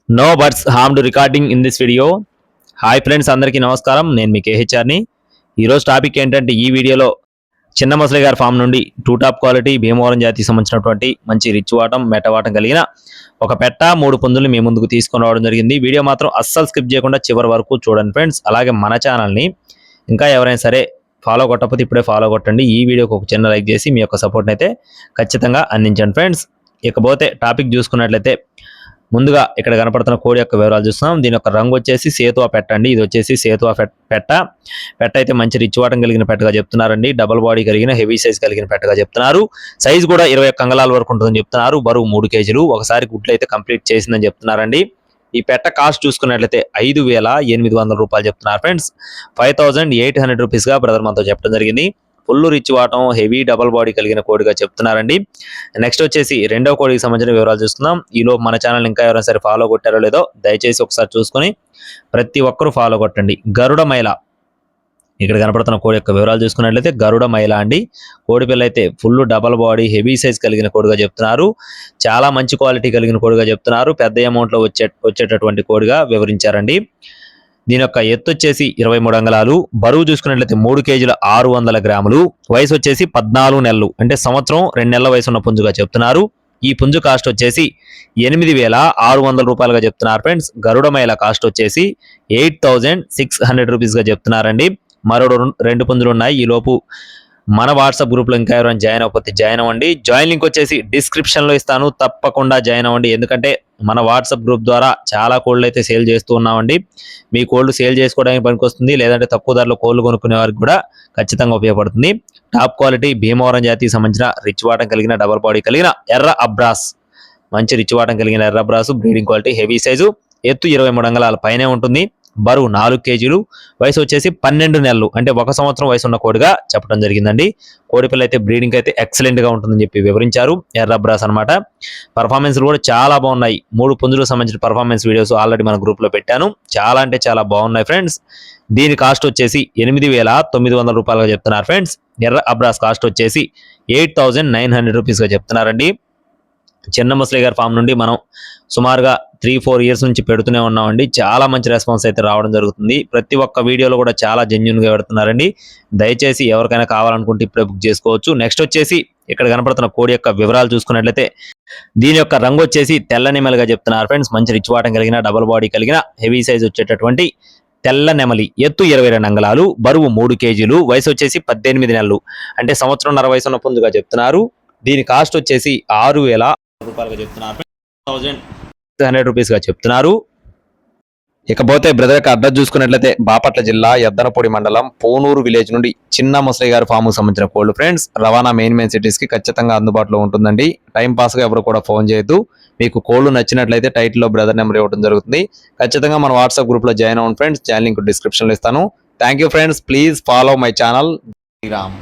No birds harmed recording in this video. Hi friends, అందరికీ నమస్కారం. నేను మీ కేహెచ్ఆర్ని. ఈరోజు టాపిక్ ఏంటంటే, ఈ వీడియోలో చిన్న మొసలి గారి ఫామ్ నుండి టూ టాప్ క్వాలిటీ భీమవరం జాతికి సంబంధించినటువంటి మంచి రిచ్ వాటం మెటవాటం కలిగిన ఒక పెట్ట 3 పుంజులు మీ ముందుకు తీసుకొని రావడం జరిగింది. వీడియో మాత్రం అస్సలు స్కిప్ చేయకుండా చివరి వరకు చూడండి ఫ్రెండ్స్. అలాగే మన ఛానల్ని ఇంకా ఎవరైనా సరే ఫాలో కొట్టకపోతే ఇప్పుడే ఫాలో కొట్టండి. ఈ వీడియోకి ఒక చిన్న లైక్ చేసి మీ యొక్క సపోర్ట్ని అయితే ఖచ్చితంగా అందించండి ఫ్రెండ్స్. ఇకపోతే టాపిక్ చూసుకున్నట్లయితే, ముందుగా ఇక్కడ కనపడుతున్న కోడి యొక్క వివరాలు చూస్తున్నాం. దీని యొక్క రంగు వచ్చేసి సేతువా పెట్ట అండి. ఇది వచ్చేసి సేతువా పెట్ట అయితే మంచి రిచ్ వాటం కలిగిన పెట్టగా చెప్తున్నారండి. డబుల్ బాడీ కలిగిన హెవీ సైజ్ కలిగిన పెట్టగా చెప్తున్నారు. సైజ్ కూడా 21 అంగళాల వరకు ఉంటుందని చెప్తున్నారు. బరువు 3 కేజీలు. ఒకసారి గుడ్లు అయితే కంప్లీట్ చేసిందని చెప్తున్నారండి. ఈ పెట్ట కాస్ట్ చూసుకున్నట్లయితే 5,800 రూపాయలు చెప్తున్నారు ఫ్రెండ్స్. 5,800 రూపీస్ గా బ్రదర్ మనతో చెప్పడం జరిగింది. ఫుల్ రిచ్ వాటం హెవీ డబల్ బాడీ కలిగిన కోడిగా చెప్తున్నారండి. నెక్స్ట్ వచ్చేసి రెండవ కోడికి సంబంధించిన వివరాలు చూసుకుందాం. ఈలోపు మన ఛానల్ ఇంకా ఎవరైనా సరే ఫాలో కొట్టారో లేదో దయచేసి ఒకసారి చూసుకొని ప్రతి ఒక్కరూ ఫాలో కొట్టండి. గరుడ మైల, ఇక్కడ కనపడుతున్న కోడి యొక్క వివరాలు చూసుకున్నట్లయితే గరుడ మైల అండి. కోడి పిల్ల అయితే full double body heavy size కలిగిన కోడిగా చెప్తున్నారు. చాలా మంచి క్వాలిటీ కలిగిన కోడిగా చెప్తున్నారు. పెద్ద అమౌంట్ లో వచ్చేటటువంటి కోడిగా వివరించారండి. దీని యొక్క ఎత్తు వచ్చేసి 23 అంగళాలు. బరువు చూసుకున్నట్లయితే 3 కేజీల 600 గ్రాములు. వయసు వచ్చేసి 14 నెలలు, అంటే సంవత్సరం 2 నెలల వయసు ఉన్న పుంజుగా చెప్తున్నారు. ఈ పుంజు కాస్ట్ వచ్చేసి 8,600 రూపాయలుగా చెప్తున్నారు ఫ్రెండ్స్. గరుడ మైల కాస్ట్ వచ్చేసి 8,600 రూపీస్ గా చెప్తున్నారండి. మరో 2 పుంజులు ఉన్నాయి. ఈ లోపు మన వాట్సాప్ గ్రూప్ లో ఇంకా ఎవరైనా జాయిన్ అవ్వకపోతే జాయిన్ అవ్వండి. జాయిన్ లింక్ వచ్చేసి డిస్క్రిప్షన్ లో ఇస్తాను, తప్పకుండా జాయిన్ అవ్వండి. ఎందుకంటే మన వాట్సాప్ గ్రూప్ ద్వారా చాలా కోళ్ళు అయితే సేల్ చేస్తూ ఉన్నామండి. మీ కోళ్ళు సేల్ చేసుకోవడానికి పనికొస్తుంది, లేదంటే తక్కువ ధరలో కోళ్ళు కొనుక్కునే వారికి కూడా ఖచ్చితంగా ఉపయోగపడుతుంది. టాప్ క్వాలిటీ భీమవరం జాతికి సంబంధించిన రిచ్ వాటం కలిగిన డబల్ బాడీ కలిగిన ఎర్ర అబ్రాస్, మంచి రిచ్ వాటం కలిగిన ఎర్ర అబ్రాస్, బ్రీడింగ్ క్వాలిటీ హెవీ సైజు, ఎత్తు 23 అంగళాల పైనే ఉంటుంది. బరువు 4 కేజీలు. వయసు వచ్చేసి 12 నెలలు, అంటే 1 సంవత్సరం వయసు ఉన్న కోడిగా చెప్పడం జరిగిందండి. కోడి పిల్ల అయితే బ్రీడింగ్ అయితే ఎక్సలెంట్ గా ఉంటుందని చెప్పి వివరించారు. ఎర్ర బ్రాస్ అనమాట. పర్ఫార్మెన్స్ కూడా చాలా బాగున్నాయి. 3 పుంజులకు సంబంధించిన పర్ఫార్మెన్స్ వీడియోస్ ఆల్రెడీ మన గ్రూప్ లో పెట్టాను. చాలా అంటే చాలా బాగున్నాయి ఫ్రెండ్స్. దీని కాస్ట్ వచ్చేసి 8,900 రూపాయలుగా చెప్తున్నారు ఫ్రెండ్స్. ఎర్ర అబ్రాస్ కాస్ట్ వచ్చేసి 8,900 రూపీస్ గా చెప్తున్నారండి. చిన్న ముసలి గారి ఫామ్ నుండి మనం సుమారుగా 3-4 ఇయర్స్ నుంచి పెడుతూనే ఉన్నామండి. చాలా మంచి రెస్పాన్స్ అయితే రావడం జరుగుతుంది. ప్రతి ఒక్క వీడియోలో కూడా చాలా జెన్యున్ గా పెడుతున్నారండి. దయచేసి ఎవరికైనా కావాలనుకుంటే ఇప్పుడే బుక్ చేసుకోవచ్చు. నెక్స్ట్ వచ్చేసి ఇక్కడ కనపడుతున్న కోడి యొక్క వివరాలు చూసుకున్నట్లయితే, దీని యొక్క రంగు వచ్చేసి తెల్ల నెమలిగా చెప్తున్నారు ఫ్రెండ్స్. మంచి రిచ్ వాటం కలిగిన డబల్ బాడీ కలిగిన హెవీ సైజ్ వచ్చేటటువంటి తెల్ల నెమలి. ఎత్తు 22 అంగళాలు. బరువు 3 కేజీలు. వయసు వచ్చేసి 18 నెలలు, అంటే సంవత్సరంన్నర వయసు ఉన్న పుంజుగా చెప్తున్నారు. దీని కాస్ట్ వచ్చేసి 6,000 రూపాయలుగా చెప్తున్నారు. 1,600 రూపీస్ గా చెప్తున్నారు. ఇకపోతే బ్రదర్ యొక్క అడ్రస్ చూసుకున్నట్లయితే, బాపట్ల జిల్లా ఎద్దనపూడి మండలం పోనూరు విలేజ్ నుండి చిన్న ముసలి గారి ఫామ్ కు సంబంధించిన కోళ్ళు ఫ్రెండ్స్. రవాణా మెయిన్ సిటీస్ కి ఖచ్చితంగా అందుబాటులో ఉంటుందండి. టైం పాస్ గా ఎవరు కూడా ఫోన్ చేయొద్దు. మీకు కోళ్ళు నచ్చినట్లయితే టైటిల్ లో బ్రదర్ నెంబర్ ఇవ్వడం జరుగుతుంది. ఖచ్చితంగా మన వాట్సాప్ గ్రూప్ లో జాయిన్ అవ్వండి ఫ్రెండ్స్. ఛానల్ లింక్ డిస్క్రిప్షన్ లో ఇస్తాను. Thank you friends. Please follow my channel. Sriram.